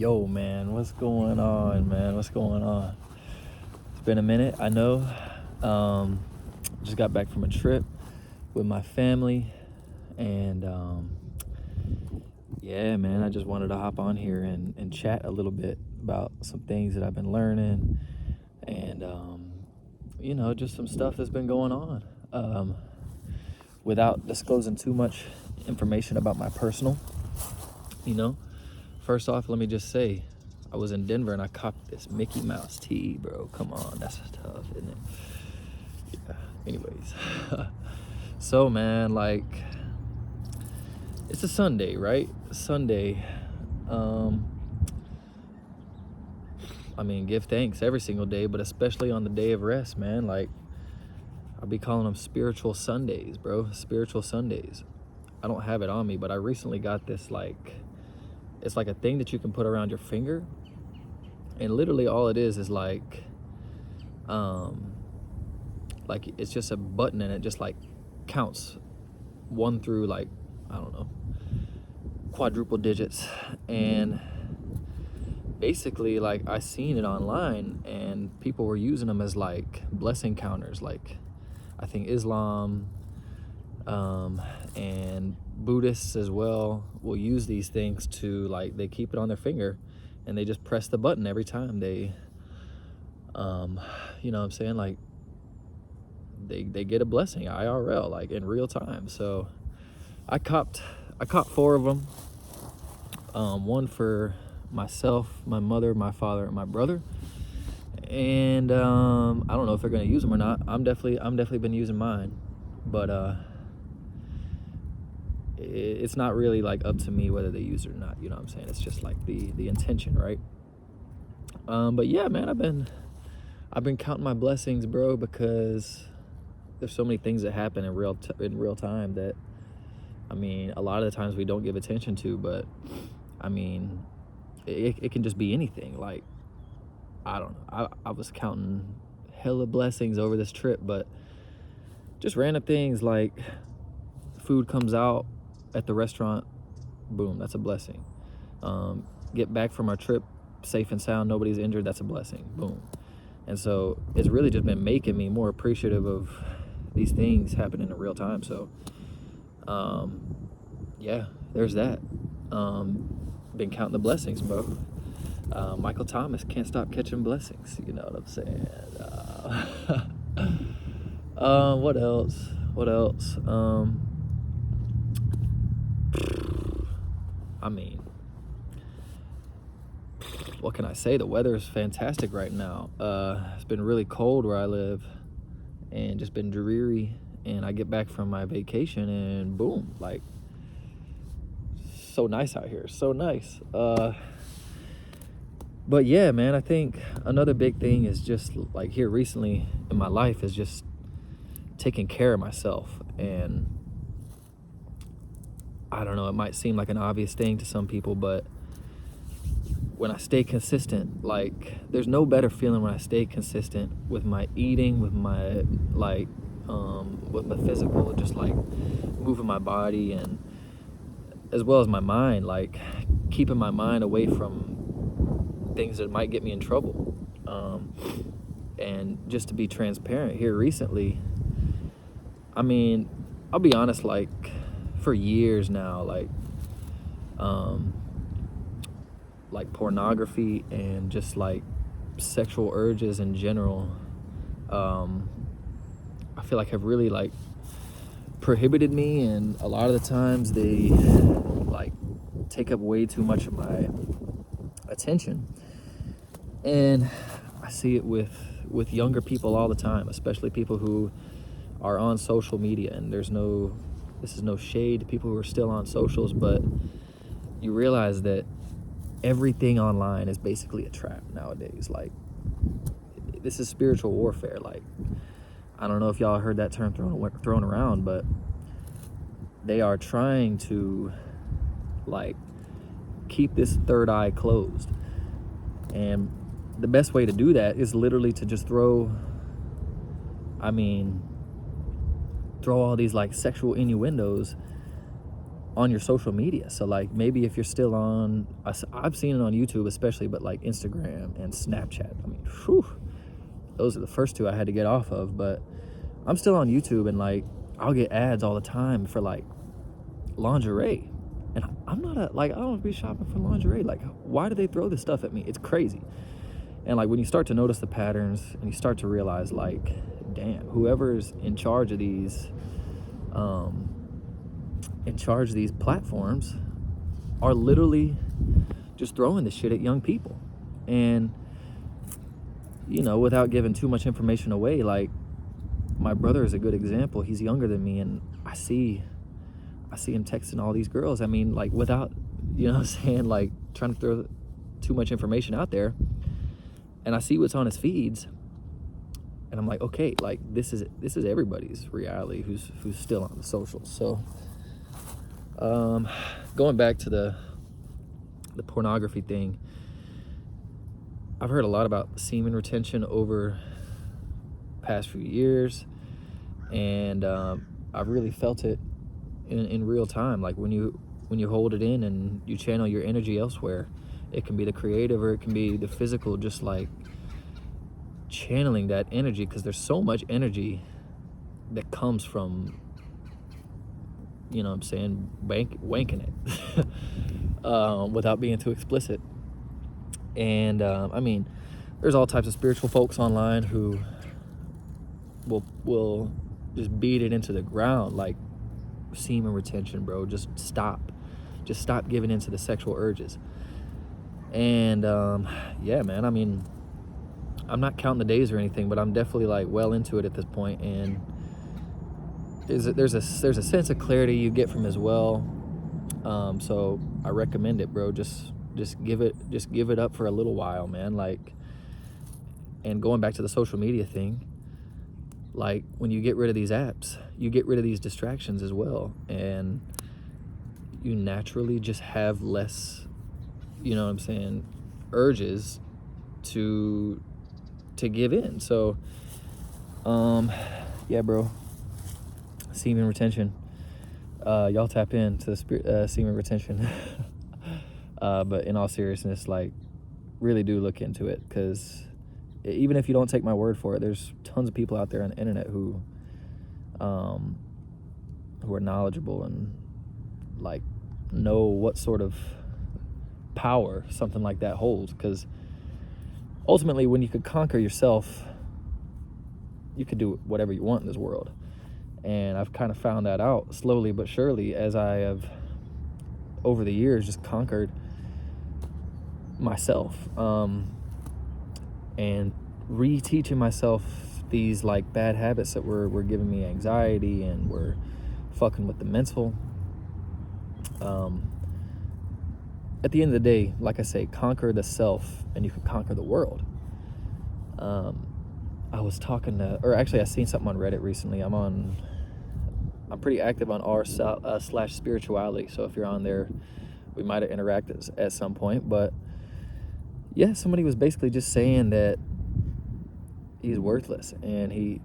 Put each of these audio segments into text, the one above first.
Yo, man, what's going on, man? What's going on? It's been a minute, I know. Just got back from a trip with my family, and yeah, man, I just wanted to hop on here and chat a little bit about some things that I've been learning, and just some stuff that's been going on. Without disclosing too much information about my personal, you know. First off, let me just say, I was in Denver and I copped this Mickey Mouse tee, bro. Come on, that's tough, isn't it? Yeah. Anyways, so man, like, it's a Sunday, right? Sunday. I mean, give thanks every single day, but especially on the day of rest, man. Like, I'll be calling them spiritual Sundays, bro. Spiritual Sundays. I don't have it on me, but I recently got this, like, it's like a thing that you can put around your finger, and literally all it is like it's just a button, and it just like counts 1 through, like, I don't know, quadruple digits. And basically, like, I seen it online and people were using them as like blessing counters. Like, I think Islam and Buddhists as well will use these things to, like, they keep it on their finger and they just press the button every time they you know what I'm saying, like, they get a blessing IRL, like, in real time. So I copped 4 of them, one for myself, my mother, my father, and my brother. And I don't know if they're gonna use them or not. I'm definitely been using mine, but it's not really like up to me whether they use it or not, you know what I'm saying? It's just like the intention, right? But yeah, man, I've been counting my blessings, bro, because there's so many things that happen in real time that, I mean, a lot of the times we don't give attention to. But I mean, it can just be anything. Like, I don't know, I was counting hella blessings over this trip, but just random things like food comes out at the restaurant, boom, that's a blessing. Get back from our trip safe and sound, nobody's injured, that's a blessing, boom. And so it's really just been making me more appreciative of these things happening in real time. So yeah, there's that. Been counting the blessings, bro. Michael Thomas, can't stop catching blessings, you know what I'm saying? What else? I mean, what can I say? The weather is fantastic right now. It's been really cold where I live and just been dreary, and I get back from my vacation and boom, like, so nice out here, so nice. But yeah, man, I think another big thing is just, like, here recently in my life is just taking care of myself. And I don't know, it might seem like an obvious thing to some people, but when I stay consistent, like, there's no better feeling when I stay consistent with my eating, with my, like, with my physical, just like moving my body, and as well as my mind, like keeping my mind away from things that might get me in trouble. And just to be transparent, here recently, I mean, I'll be honest, like, for years now, like pornography and just like sexual urges in general, I feel like have really, like, prohibited me, and a lot of the times they, like, take up way too much of my attention. And I see it with younger people all the time, especially people who are on social media. And this is no shade to people who are still on socials, but you realize that everything online is basically a trap nowadays. Like, this is spiritual warfare. Like, I don't know if y'all heard that term thrown around, but they are trying to, like, keep this third eye closed. And the best way to do that is literally to just throw all these, like, sexual innuendos on your social media. So like maybe if you're still on, I've seen it on YouTube especially, but like Instagram and Snapchat, I mean, whew, those are the first two I had to get off of. But I'm still on YouTube, and like I'll get ads all the time for like lingerie, and I'm not I don't be shopping for lingerie. Like, why do they throw this stuff at me? It's crazy. And like when you start to notice the patterns and you start to realize, like, damn, whoever's in charge of these platforms are literally just throwing this shit at young people. And you know, without giving too much information away, like my brother is a good example. He's younger than me, and I see him texting all these girls. I mean, like, without, you know what I'm saying, like trying to throw too much information out there. And I see what's on his feeds, and I'm like, okay, like this is everybody's reality who's still on the socials. So going back to the pornography thing, I've heard a lot about semen retention over the past few years, and I've really felt it in real time. Like when you hold it in and you channel your energy elsewhere, it can be the creative or it can be the physical, just like channeling that energy, because there's so much energy that comes from, you know what I'm saying, wanking it without being too explicit. And I mean, there's all types of spiritual folks online who will just beat it into the ground, like semen retention, bro. Just stop giving into the sexual urges. And yeah, man, I mean, I'm not counting the days or anything, but I'm definitely like well into it at this point. And there's a sense of clarity you get from as well. So I recommend it, bro. Just give it up for a little while, man. Like, and going back to the social media thing, like when you get rid of these apps, you get rid of these distractions as well, and you naturally just have less, you know what I'm saying, urges to give in. So yeah, bro, semen retention, y'all tap into the semen retention. But in all seriousness, like, really do look into it, because even if you don't take my word for it, there's tons of people out there on the internet who are knowledgeable and like know what sort of power something like that holds. Because ultimately, when you could conquer yourself, you could do whatever you want in this world. And I've kind of found that out slowly but surely as I have, over the years, just conquered myself, and reteaching myself these like bad habits that were giving me anxiety and were fucking with the mental. At the end of the day, like I say, conquer the self and you can conquer the world. I was talking to, or actually I seen something on Reddit recently. I'm pretty active on r/spirituality, so if you're on there, we might have interacted at some point. But yeah, somebody was basically just saying that he's worthless, and he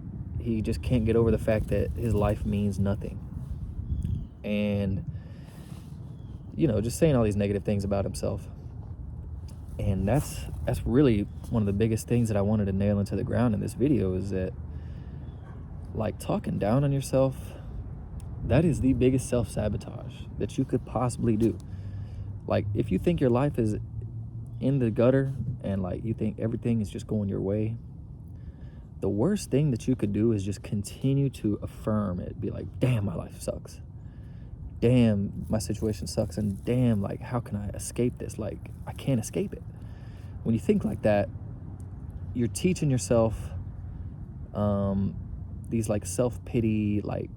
just can't get over the fact that his life means nothing. And, you know, just saying all these negative things about himself. And that's really one of the biggest things that I wanted to nail into the ground in this video, is that, like, talking down on yourself, that is the biggest self-sabotage that you could possibly do. Like, if you think your life is in the gutter and like you think everything is just going your way, the worst thing that you could do is just continue to affirm it. Be like, damn, my life sucks. Damn, my situation sucks. And damn, like, how can I escape this? Like, I can't escape it. When you think like that, you're teaching yourself these like self-pity like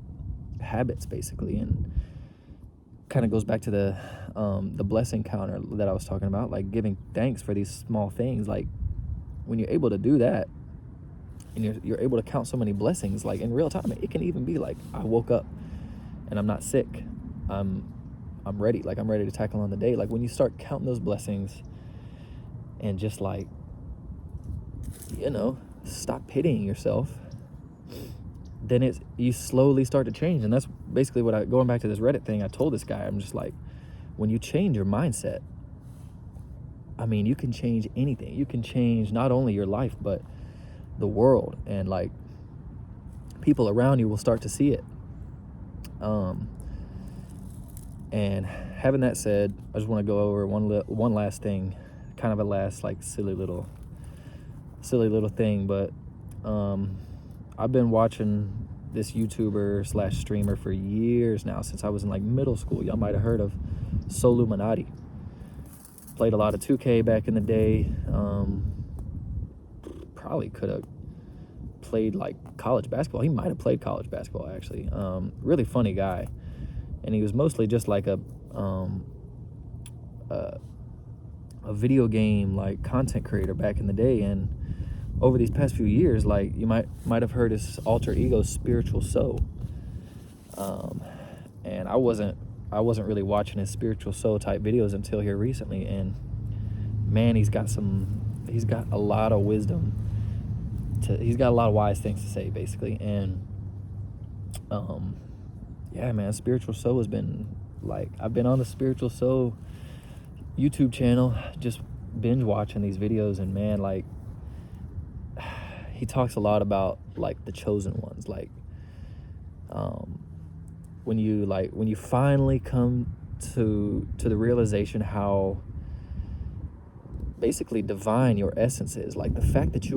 habits, basically. And kind of goes back to the blessing counter that I was talking about, like giving thanks for these small things. Like, when you're able to do that and you're able to count so many blessings, like in real time, it can even be like, I woke up and I'm not sick, I'm ready, like I'm ready to tackle on the day. Like, when you start counting those blessings and just like, you know, stop pitying yourself, then you slowly start to change. And that's basically going back to this Reddit thing, I told this guy, I'm just like, when you change your mindset, I mean, you can change anything. You can change not only your life, but the world, and like people around you will start to see it. And having that said, I just want to go over one last thing, kind of a last like silly little thing, but I've been watching this YouTuber / streamer for years now, since I was in like middle school. Y'all might have heard of Soluminati. Played a lot of 2K back in the day. Probably could have played like college basketball. He might have played college basketball actually. Really funny guy, and he was mostly just like a video game like content creator back in the day. And over these past few years, like you might have heard his alter ego Spiritual Soul. And I wasn't really watching his Spiritual Soul type videos until here recently, and man, he's got a lot of wisdom. He's got a lot of wise things to say, basically. And yeah, man, Spiritual Soul has been like, I've been on the Spiritual Soul YouTube channel, just binge watching these videos, and man, like he talks a lot about like the chosen ones, like when you finally come to the realization how basically divine your essence is, like the fact that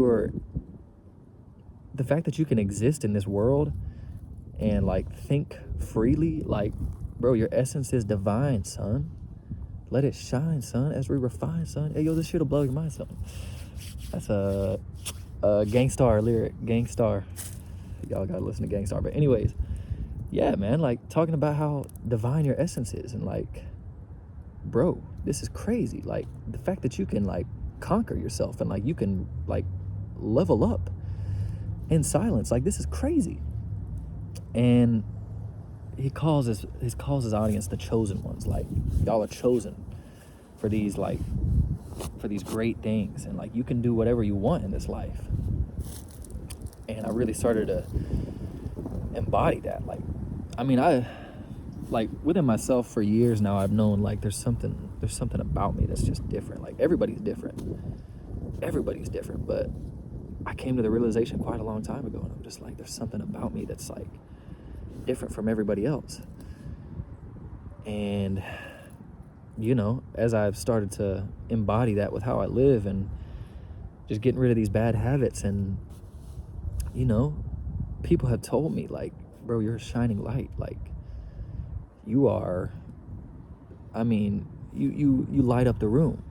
you can exist in this world and like think freely, like bro, your essence is divine, son. Let it shine, son, as we refine, son. Hey, yo, this shit'll blow your mind, son. That's a Gangstar lyric. Gangstar. Y'all gotta listen to Gangstar. But anyways, yeah, man, like talking about how divine your essence is, and like, bro, this is crazy. Like the fact that you can like conquer yourself and like you can like level up in silence, like this is crazy. And he calls his audience the chosen ones. Like y'all are chosen for these great things, and like you can do whatever you want in this life. And I really started to embody that. Like, I mean, I like within myself for years now, I've known like there's something about me that's just different. Like everybody's different, but I came to the realization quite a long time ago, and I'm just like, there's something about me that's like different from everybody else. And you know, as I've started to embody that with how I live and just getting rid of these bad habits, and you know, people have told me like, bro, you're a shining light. Like you are, I mean, you light up the room.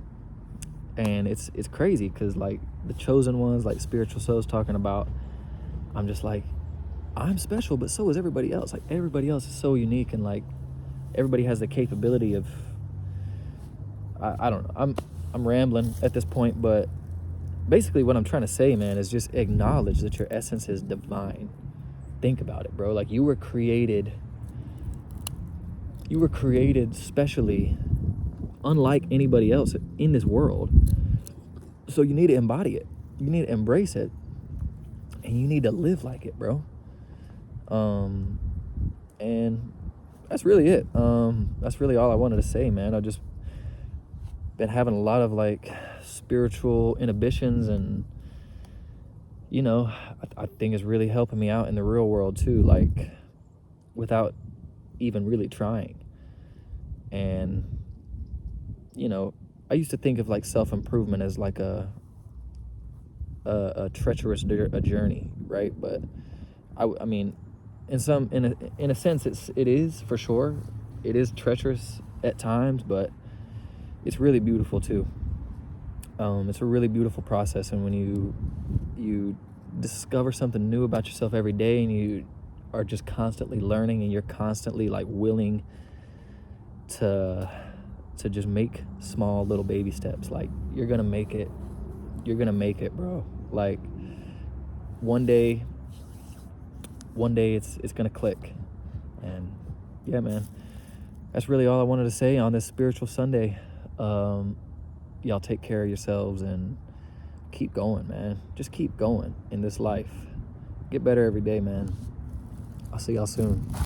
And it's crazy, because like the chosen ones, like Spiritual Soul's talking about, I'm just like, I'm special, but so is everybody else. Like everybody else is so unique, and like everybody has the capability of, I don't know, I'm rambling at this point, but basically what I'm trying to say, man, is just acknowledge that your essence is divine. Think about it, bro. Like you were created specially, unlike anybody else in this world. So you need to embody it. You need to embrace it, and you need to live like it, bro. And that's really it. That's really all I wanted to say, man. I've just been having a lot of like spiritual inhibitions, and you know, I think it's really helping me out in the real world too, like without even really trying. And you know, I used to think of like self-improvement as like a treacherous journey, right? But I mean, in a sense, it is for sure. It is treacherous at times, but it's really beautiful too. It's a really beautiful process, and when you discover something new about yourself every day, and you are just constantly learning, and you're constantly like willing to just make small little baby steps, like you're gonna make it, bro. Like one day it's gonna click. And yeah, man, that's really all I wanted to say on this Spiritual Sunday. Y'all take care of yourselves and keep going, man. Just keep going in this life. Get better every day, man. I'll see y'all soon.